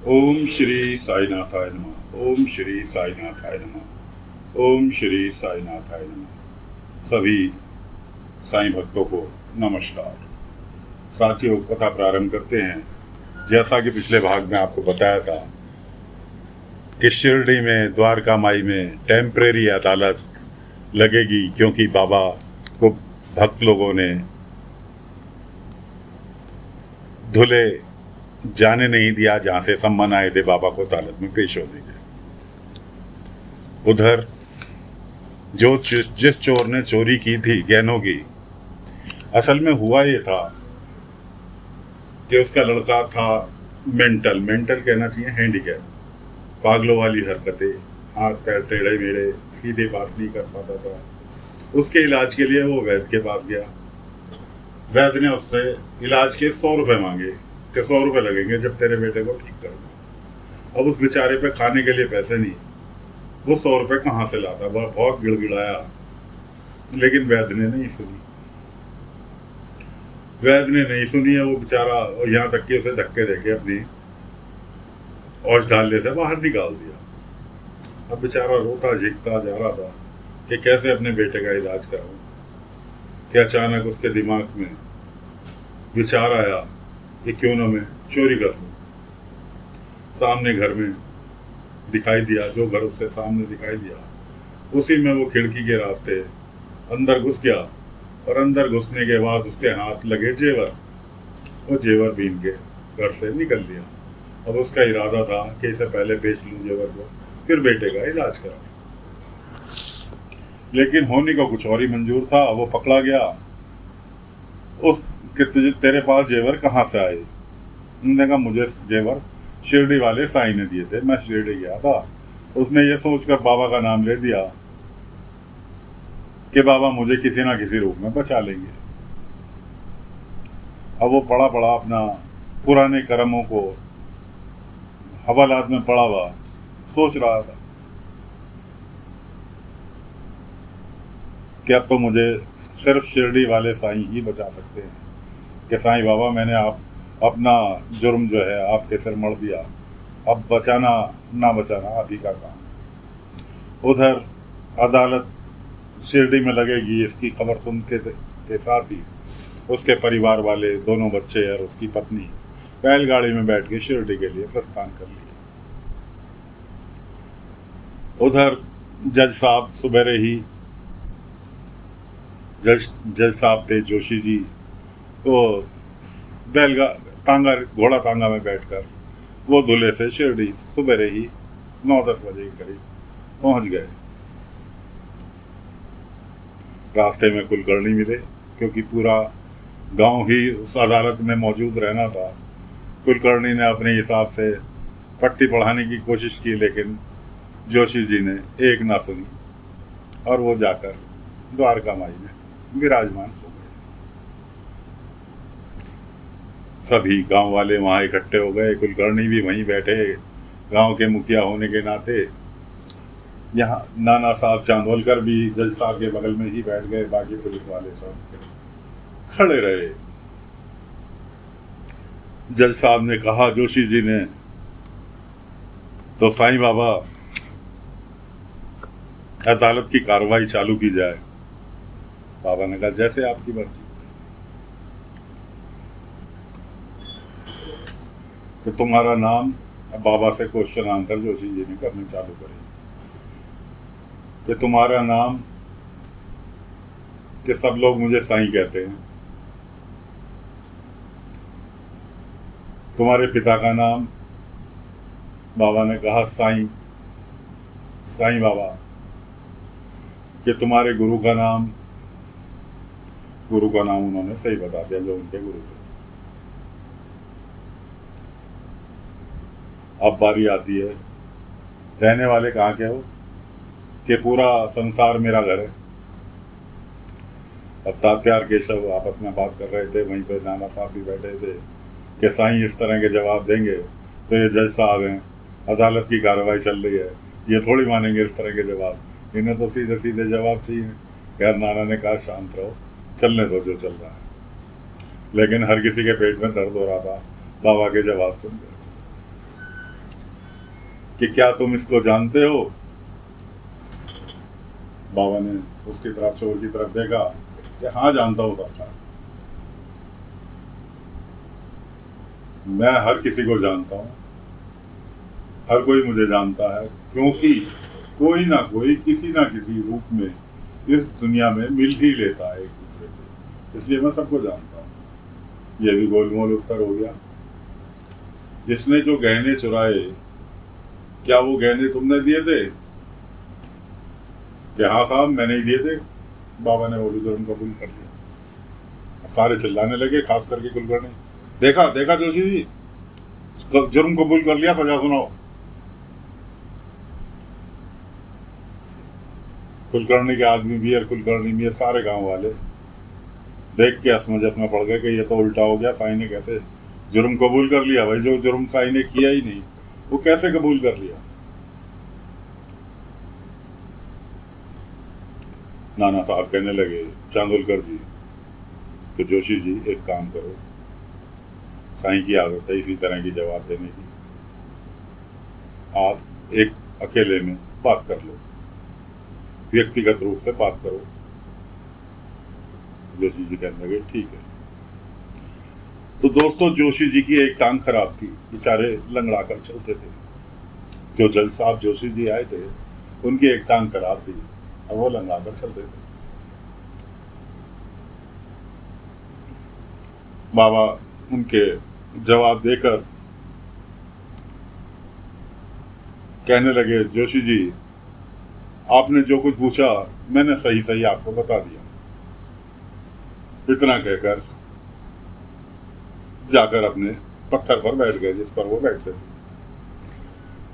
ओम श्री साईनाथाय नमः। ओम श्री साईनाथाय नमः। ओम श्री साईनाथाय नमः। सभी साईं भक्तों को नमस्कार। साथियों, कथा प्रारंभ करते हैं। जैसा कि पिछले भाग में आपको बताया था कि शिरडी में द्वारका माई में टेम्परेरी अदालत लगेगी, क्योंकि बाबा को भक्त लोगों ने धुले जाने नहीं दिया, जहाँ से सम्मन आए थे बाबा को अदालत में पेश होने के। उधर जिस चोर ने चोरी की थी गहनों की, असल में हुआ ये था कि उसका लड़का था मेंटल कहना चाहिए, हैंडीकैप, पागलों वाली हरकतें, हाथ पैर टेढ़े मेढ़े, सीधे बात नहीं कर पाता था। उसके इलाज के लिए वो वैद्य के पास गया। वैद्य ने उससे इलाज के 100 रुपये मांगे कि 100 रुपये लगेंगे जब तेरे बेटे को ठीक करूँगा। अब उस बेचारे पे खाने के लिए पैसे नहीं, वो 100 रुपये कहाँ से लाता। बहुत गिड़गिड़ाया, लेकिन वैद्य ने नहीं सुनी। वैद्य ने नहीं सुनी है वो बेचारा, यहाँ तक कि उसे धक्के देके अपनी औषधालय से बाहर निकाल दिया। अब बेचारा रोता झिकता जा रहा था कि कैसे अपने बेटे का इलाज कराऊं कि अचानक उसके दिमाग में विचार आया कि क्यों ना मैं चोरी कर लूं। सामने घर में दिखाई दिया, जो घर उससे सामने दिखाई दिया, उसी में वो खिड़की के रास्ते अंदर घुस गया। और अंदर घुसने के बाद उसके हाथ लगे जेवर, वो जेवर बीन के घर से निकल लिया। अब उसका इरादा था कि इसे पहले बेच लूं जेवर को, फिर बेटे का इलाज कराऊं। लेकिन होने को कुछ और ही मंजूर था। वो पकड़ा गया। उस तेरे पास जेवर कहाँ से आए? उन्होंने कहा मुझे जेवर शिरडी वाले साईं ने दिए थे, मैं शिरडी गया था। उसने ये सोचकर बाबा का नाम ले दिया कि बाबा मुझे किसी ना किसी रूप में बचा लेंगे। अब वो पड़ा पड़ा अपना पुराने कर्मों को हवालात में पड़ा हुआ सोच रहा था कि अब तो मुझे सिर्फ शिरडी वाले साईं ही बचा सकते हैं कि साईं बाबा, मैंने अपना जुर्म जो है आपके सिर मढ़ दिया, अब बचाना ना बचाना आप ही का काम। उधर अदालत शिरडी में लगेगी, इसकी खबर सुन के साथ ही उसके परिवार वाले, दोनों बच्चे और उसकी पत्नी बैलगाड़ी में बैठ के शिरडी के लिए प्रस्थान कर लिया। उधर जज साहब सुबह ही, जज साहब थे जोशी जी, तो घोड़ा तांगा में बैठकर वो दूल्हे से शिरडी सुबह ही 9-10 बजे के करीब पहुंच गए। रास्ते में कुलकर्णी मिले, क्योंकि पूरा गांव ही उस अदालत में मौजूद रहना था। कुलकर्णी ने अपने हिसाब से पट्टी पढ़ाने की कोशिश की, लेकिन जोशी जी ने एक ना सुनी और वो जाकर द्वारका माई में विराजमान हो गए। सभी गांव वाले वहाँ इकट्ठे हो गए। कुलकर्णी भी वहीं बैठे, गांव के मुखिया होने के नाते। यहाँ नाना साहब चांदोलकर भी जज साहब के बगल में ही बैठ गए। बाकी पुलिस वाले सब खड़े रहे। जज साहब ने कहा जोशी जी ने, तो साईं बाबा अदालत की कार्रवाई चालू की जाए। बाबा ने कहा जैसे आपकी मर्जी। तो तुम्हारा नाम, बाबा से क्वेश्चन आंसर जोशी जी ने करने चालू करे कि तुम्हारा नाम, कि सब लोग मुझे साईं कहते हैं। तुम्हारे पिता का नाम? बाबा ने कहा साईं बाबा। कि तुम्हारे गुरु का नाम? गुरु का नाम उन्होंने सही बता दिया, जो उनके गुरु थे। अब बारी आती है, रहने वाले कहाँ के हो? कि पूरा संसार मेरा घर है। अब तात्यार केशव आपस में बात कर रहे थे, वहीं पे नाना साहब भी बैठे थे कि साईं इस तरह के जवाब देंगे तो ये जज साहब हैं, अदालत की कार्रवाई चल रही है, ये थोड़ी मानेंगे इस तरह के जवाब, इन्हें तो सीधे सीधे जवाब चाहिए। खैर नाना ने कहा शांत रहो, चलने दो जो चल रहा है। लेकिन हर किसी के पेट में दर्द हो रहा था बाबा के जवाब सुनकर। कि क्या तुम इसको जानते हो? बाबा ने उसकी तरफ चोर की तरफ देखा कि हाँ जानता हूँ सरकार, मैं हर किसी को जानता हूँ, हर कोई मुझे जानता है, क्योंकि कोई ना कोई किसी ना किसी रूप में इस दुनिया में मिल ही लेता है एक दूसरे से, इसलिए मैं सबको जानता हूँ। यह भी गोलमोल उत्तर हो गया। इसने जो गहने चुराए, क्या वो गहने तुमने दिए थे? कि हाँ साहब मैंने ही दिए थे। बाबा ने वो भी जुर्म कबूल कर लिया। अब सारे चिल्लाने लगे, खास करके कुलकर्णी, देखा देखा जोशी जी, जुर्म कबूल कर लिया, सजा सुनाओ। कुलकर्णी के आदमी भी और कुलकर्णी भी सारे गांव वाले देख के असमंजस में पड़ गए कि ये तो उल्टा हो गया, साईं ने कैसे जुर्म कबूल कर लिया? भाई जो जुर्म साईं ने किया ही नहीं वो कैसे कबूल कर लिया? नाना साहब कहने लगे, चांदोलकर जी कि जोशी जी एक काम करो, साईं की आदत है इसी तरह की जवाब देने की, आप एक अकेले में बात कर लो, व्यक्तिगत रूप से बात करो। जोशी जी कहने लगे ठीक है। तो दोस्तों जोशी जी की एक टांग खराब थी, बेचारे लंगड़ा कर चलते थे। जो जज साहब जोशी जी आए थे उनकी एक टांग खराब थी, अब वो लंगड़ा कर चलते थे। बाबा उनके जवाब देकर कहने लगे, जोशी जी आपने जो कुछ पूछा मैंने सही सही आपको बता दिया। इतना कहकर जाकर अपने पत्थर पर बैठ गए जिस पर वो बैठते थे।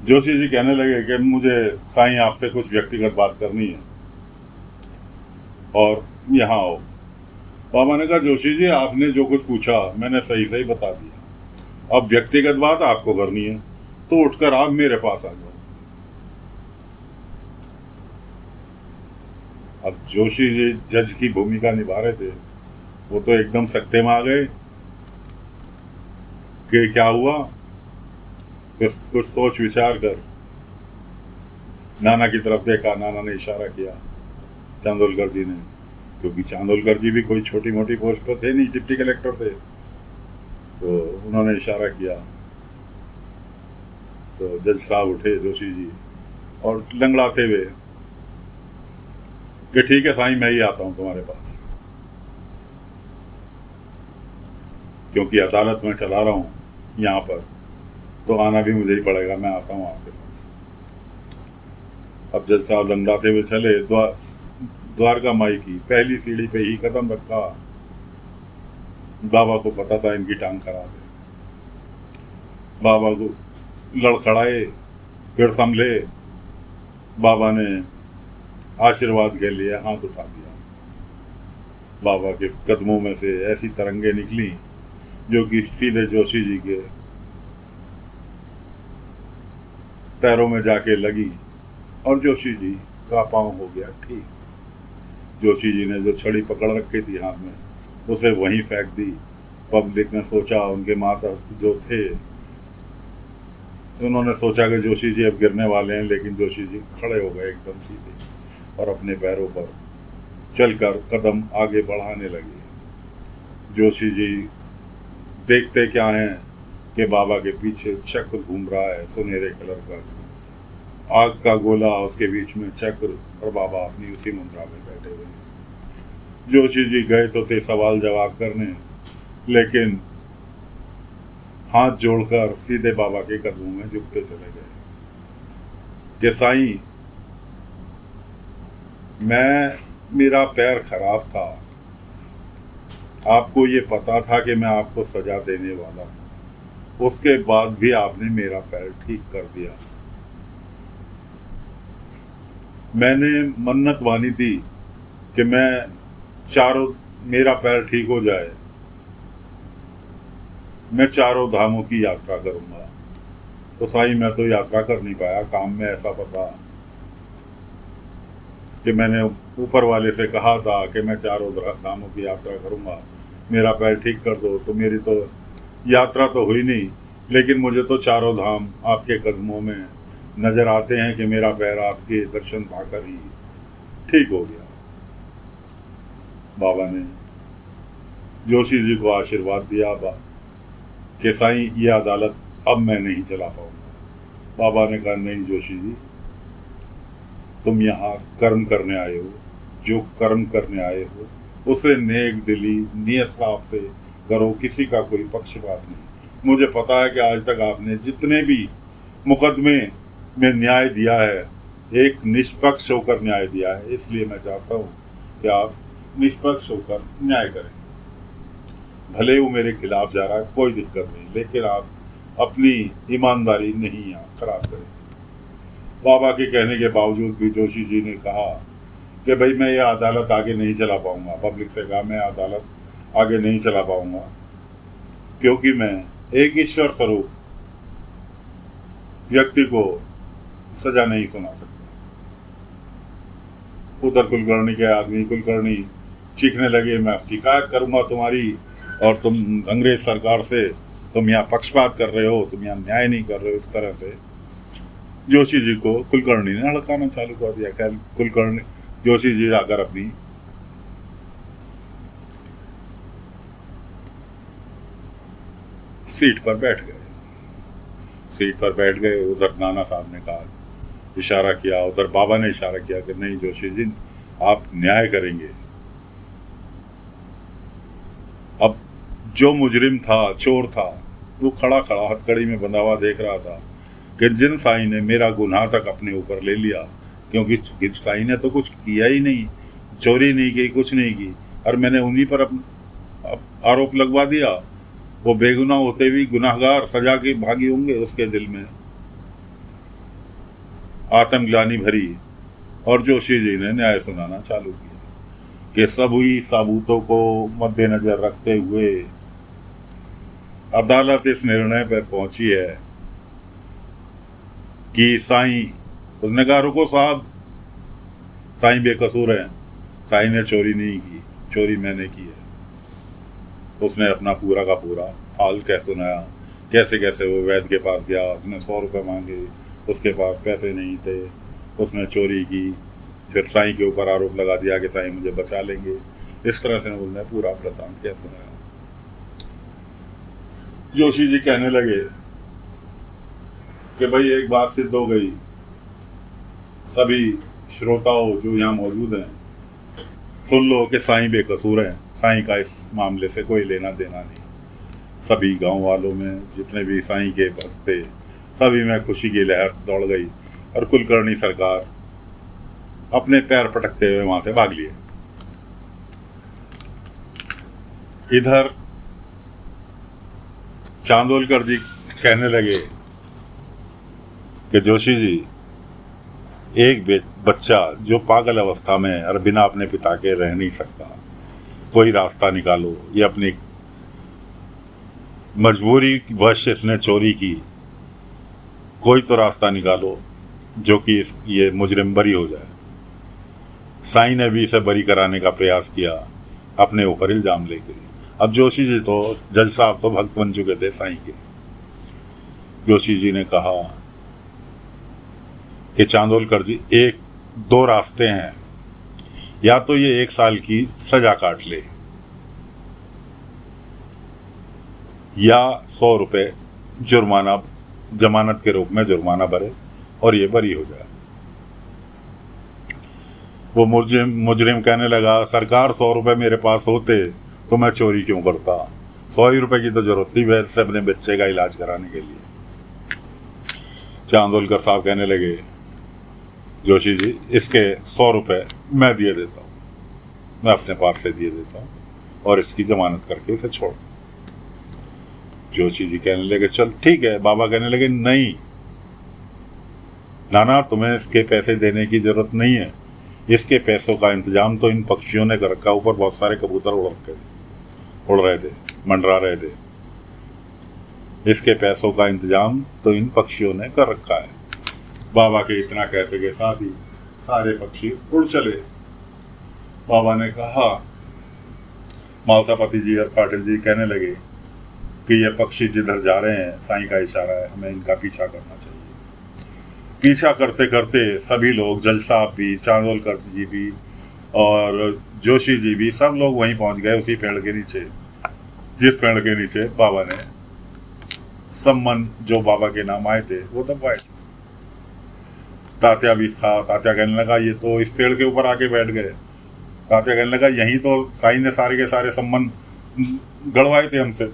जोशी जी कहने लगे कि मुझे साईं आपसे कुछ व्यक्तिगत बात करनी है और यहाँ आओ। बाबा ने कहा, जोशी जी आपने जो कुछ पूछा मैंने सही सही बता दिया, अब व्यक्तिगत बात आपको करनी है तो उठकर आप मेरे पास आ जाओ। अब जोशी जी जज की भूमिका निभा रहे थे, वो तो एकदम सख्ते में आ गए कि क्या हुआ। कुछ सोच विचार कर नाना की तरफ देखा, नाना ने इशारा किया चांदोलकर जी ने, क्योंकि चांदोलकर जी भी कोई छोटी मोटी पोस्ट पर थे नहीं, डिप्टी कलेक्टर थे, तो उन्होंने इशारा किया। तो जज साहब उठे जोशी जी और लंगड़ाते हुए कि ठीक है साईं मैं ही आता हूं तुम्हारे पास, क्योंकि अदालत में चला रहा हूं यहाँ पर तो आना भी मुझे ही पड़ेगा, मैं आता हूँ आपके पास। अब जज साहब लंगड़ाते हुए चले, द्वारका माई की पहली सीढ़ी पे ही कदम रखा। बाबा को पता था इनकी टांग खराब है, बाबा को लड़खड़ाए, फिर संभले, बाबा ने आशीर्वाद के लिए हाथ उठा दिया। बाबा के कदमों में से ऐसी तरंगे निकली जो कि सीधे जोशी जी के पैरों में जाके लगी और जोशी जी का पांव हो गया ठीक। जोशी जी ने जो छड़ी पकड़ रखी थी हाथ में उसे वहीं फेंक दी। पब्लिक ने सोचा, उनके माता जो थे उन्होंने सोचा कि जोशी जी अब गिरने वाले हैं, लेकिन जोशी जी खड़े हो गए एकदम सीधे और अपने पैरों पर चलकर कदम आगे बढ़ाने लगे। जोशी जी देखते क्या हैं कि बाबा के पीछे चक्र घूम रहा है, सुनहरे कलर का आग का गोला, उसके बीच में चक्र, और बाबा अपनी उसी मुद्रा में बैठे हुए हैं। जोशी जी गए तो थे सवाल जवाब करने, लेकिन हाथ जोड़कर सीधे बाबा के कदमों में झुकते चले गए कि साईं मेरा पैर खराब था, आपको ये पता था कि मैं आपको सजा देने वाला हूं, उसके बाद भी आपने मेरा पैर ठीक कर दिया। मैंने मन्नत मानी थी कि मेरा पैर ठीक हो जाए, मैं चारों धामों की यात्रा करूंगा। तो साईं मैं तो यात्रा कर नहीं पाया, काम में ऐसा फंसा कि मैंने ऊपर वाले से कहा था कि मैं चारों धामों की यात्रा करूंगा, मेरा पैर ठीक कर दो। तो मेरी तो यात्रा तो हुई नहीं, लेकिन मुझे तो चारों धाम आपके कदमों में नजर आते हैं कि मेरा पैर आपके दर्शन पाकर ही ठीक हो गया। बाबा ने जोशी जी को आशीर्वाद दिया कि साईं ये अदालत अब मैं नहीं चला पाऊंगा। बाबा ने कहा नहीं जोशी जी, तुम यहाँ कर्म करने आए हो, जो कर्म करने आए हो उसे नेक दिली नियत साफ से करो, किसी का कोई पक्षपात नहीं। मुझे पता है कि आज तक आपने जितने भी मुकदमे में न्याय दिया है एक निष्पक्ष होकर न्याय दिया है, इसलिए मैं चाहता हूँ कि आप निष्पक्ष होकर न्याय करें। भले वो मेरे खिलाफ जा रहा है कोई दिक्कत नहीं, लेकिन आप अपनी ईमानदारी नहीं खराब करें। बाबा के कहने के बावजूद भी जोशी जी ने कहा कि भाई मैं ये अदालत आगे नहीं चला पाऊंगा। पब्लिक से कहा मैं अदालत आगे नहीं चला पाऊंगा क्योंकि मैं एक ईश्वर स्वरूप व्यक्ति को सजा नहीं सुना सकता। उधर कुलकर्णी के आदमी कुलकर्णी चीखने लगे मैं शिकायत करूंगा तुम्हारी, और तुम अंग्रेज सरकार से तुम यहाँ पक्षपात कर रहे हो, तुम यहाँ न्याय नहीं कर रहे हो। इस तरह से जोशी जी को कुलकर्णी ने हड़काना चालू कर दिया। खैर कुलकर्णी जोशी जी आकर अपनी सीट पर बैठ गए। उधर नाना साहब ने कहा, इशारा किया, उधर बाबा ने इशारा किया कि नहीं जोशी जी आप न्याय करेंगे। अब जो मुजरिम था, चोर था, वो खड़ा हथकड़ी में बंधा हुआ देख रहा था कि जिन साईं ने मेरा गुनाह तक अपने ऊपर ले लिया, क्योंकि साईं ने तो कुछ किया ही नहीं, चोरी नहीं की, कुछ नहीं की, और मैंने उन्हीं पर आरोप लगवा दिया। वो बेगुनाह होते भी गुनाहगार सजा के भागी होंगे। उसके दिल में आत्मग्लानि भरी और जोशी जी ने न्याय सुनाना चालू किया कि सभी सबूतों को मद्देनजर रखते हुए अदालत इस निर्णय पर पहुंची है कि साईं, उसने कहा रुको साहब, साईं बेकसूर है, साईं ने चोरी नहीं की, चोरी मैंने की है। उसने अपना पूरा का पूरा हाल कह सुनाया, कैसे कैसे वो वैद्य के पास गया, उसने 100 रुपये मांगे, उसके पास पैसे नहीं थे, उसने चोरी की, फिर साईं के ऊपर आरोप लगा दिया कि साईं मुझे बचा लेंगे। इस तरह से उसने पूरा वृतांत कह सुनाया। जोशी जी कहने लगे कि भाई एक बात सिद्ध हो गई, सभी श्रोताओं जो यहाँ मौजूद हैं सुन लो कि साईं बेकसूर हैं, साईं का इस मामले से कोई लेना देना नहीं। सभी गांव वालों में जितने भी साईं के भक्त थे सभी में खुशी की लहर दौड़ गई और कुलकर्णी सरकार अपने पैर पटकते हुए वहां से भाग लिए। इधर चांदोलकर जी कहने लगे कि जोशी जी एक बच्चा जो पागल अवस्था में और बिना अपने पिता के रह नहीं सकता, कोई रास्ता निकालो। ये अपनी मजबूरी वश इसने चोरी की, कोई तो रास्ता निकालो जो कि ये मुजरिम बरी हो जाए। साईं ने भी इसे बरी कराने का प्रयास किया, अपने ऊपर इल्जाम लेके। अब जोशी जी तो जज साहब तो भक्त बन चुके थे साईं के। जोशी जी ने कहा कि चांदोलकर जी एक दो रास्ते हैं, या तो ये 1 साल की सजा काट ले या 100 रुपये जुर्माना जमानत के रूप में जुर्माना भरे और ये बरी हो जाए। वो मुजरिम कहने लगा सरकार 100 रुपये मेरे पास होते तो मैं चोरी क्यों करता, 100 ही रुपये की तो जरूरत थी वैसे से अपने बच्चे का इलाज कराने के लिए। चांदोलकर साहब कहने लगे जोशी जी इसके 100 रुपये मैं दिए देता हूँ, मैं अपने पास से दिए देता हूँ और इसकी जमानत करके इसे छोड़ दो। जोशी जी कहने लगे चल ठीक है। बाबा कहने लगे नहीं नाना, तुम्हें इसके पैसे देने की जरूरत नहीं है, इसके पैसों का इंतजाम तो इन पक्षियों ने कर रखा। ऊपर बहुत सारे कबूतर उड़ रहे थे, मंडरा रहे थे। इसके पैसों का इंतजाम तो इन पक्षियों ने कर रखा है। बाबा के इतना कहते के साथ ही सारे पक्षी उड़ चले। बाबा ने कहा, मालसापति जी और पाटिल जी कहने लगे कि ये पक्षी जिधर जा रहे हैं साईं का इशारा है, हमें इनका पीछा करना चाहिए। पीछा करते करते सभी लोग, जज साहब भी, चांदोलकर जी भी और जोशी जी भी, सब लोग वहीं पहुंच गए उसी पेड़ के नीचे, जिस पेड़ के नीचे बाबा ने सम्मन जो बाबा के नाम आए थे वो दबवाए थे। तात्या भी था। तात्या कहने लगा ये तो इस पेड़ के ऊपर आके बैठ गए। तात्या कहने लगा यहीं तो साईं ने सारे के सारे सम्मन गड़वाए थे हमसे।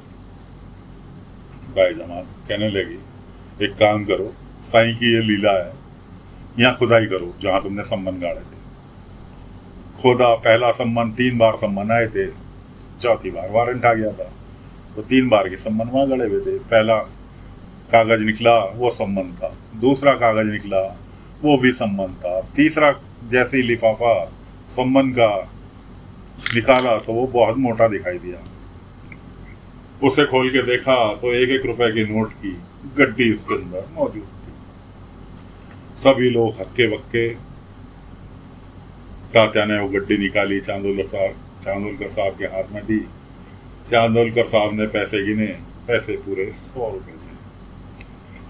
भाई जमान कहने लगी एक काम करो, साईं की ये लीला है, यहाँ खुदाई करो जहाँ तुमने सम्मन गाड़े थे। खोदा, पहला सम्मन 3 बार सम्मन आए थे, चौथी बार वारंट आ गया था तो 3 बार के सम्मन वहाँ गड़े हुए थे। पहला कागज निकला वो सम्मन था, दूसरा कागज निकला वो भी सम्मन था, तीसरा जैसे ही लिफाफा सम्मन का निकाला तो वो बहुत मोटा दिखाई दिया। उसे खोल के देखा तो 1-1 रुपए के नोट की गड्डी उसके अंदर मौजूद थी। सभी लोग हक्के बक्के। तात्या ने वो गड्डी निकाली, चांदोलकर साहब के हाथ में दी। चांदोलकर साहब ने पैसे गिने, पैसे पूरे 100 रुपए थे।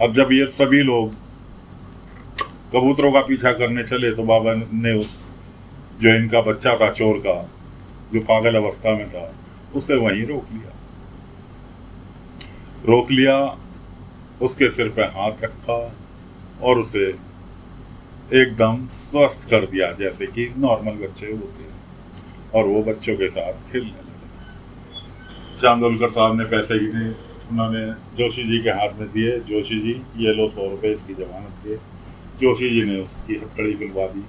अब जब ये सभी लोग कबूतरों का पीछा करने चले तो बाबा ने उस जो इनका बच्चा था चोर का, जो पागल अवस्था में था, उसे वहीं रोक लिया, उसके सिर पे हाथ रखा और उसे एकदम स्वस्थ कर दिया जैसे कि नॉर्मल बच्चे होते हैं, और वो बच्चों के साथ खेलने लगे। चांदोलकर साहब ने पैसे गिने, उन्होंने जोशी जी के हाथ में दिए। जोशी जी ये लो 100 रुपये इसकी जमानत के। जोशी जी ने उसकी हथकड़ी खुलवा दी,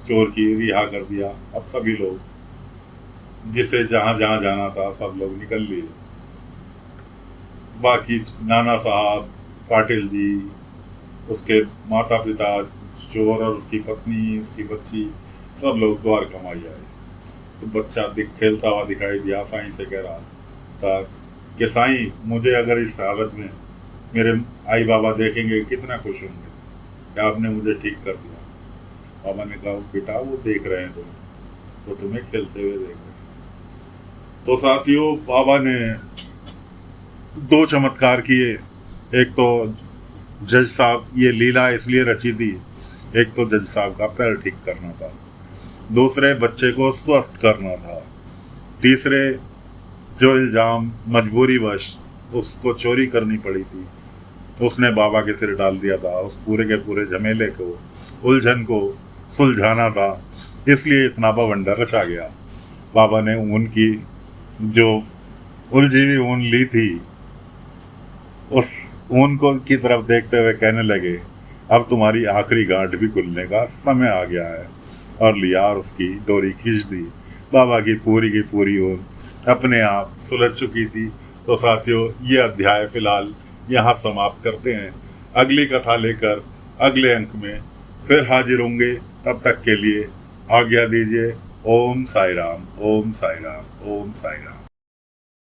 चोर की रिहा कर दिया। अब सभी लोग जिसे जहाँ जहाँ जाना था सब लोग निकल लिए। बाकी नाना साहब, पाटिल जी, उसके माता पिता, चोर और उसकी पत्नी, उसकी बच्ची, सब लोग द्वारका माई आए। तो बच्चा खेलता हुआ दिखाई दिया, साईं से कह रहा था कि साईं मुझे अगर इस हालत में मेरे आई बाबा देखेंगे कितना खुश होंगे कि आपने मुझे ठीक कर दिया। बाबा ने कहा बेटा वो देख रहे हैं तुम्हें, वो तुम्हें खेलते हुए देख रहे हैं। तो साथियों बाबा ने 2 चमत्कार किए। एक तो जज साहब, ये लीला इसलिए रची थी, एक तो जज साहब का पैर ठीक करना था, दूसरे बच्चे को स्वस्थ करना था, तीसरे जो इल्जाम मजबूरीवश उसको चोरी करनी पड़ी थी उसने बाबा के सिर डाल दिया था, उस पूरे के पूरे झमेले को, उलझन को सुलझाना था, इसलिए इतना बवंडर रचा गया। बाबा ने ऊन की जो उलझी हुई ऊन ली थी, उस ऊन को की तरफ देखते हुए कहने लगे अब तुम्हारी आखिरी गांठ भी खुलने का समय आ गया है, और लिया और उसकी डोरी खींच दी। बाबा की पूरी ऊन अपने आप सुलझ चुकी थी। तो साथियों ये अध्याय फिलहाल यहाँ समाप्त करते हैं। अगली कथा लेकर अगले अंक में फिर हाजिर होंगे। तब तक के लिए आज्ञा दीजिए। ओम साई राम, ओम साई राम, ओम साई राम।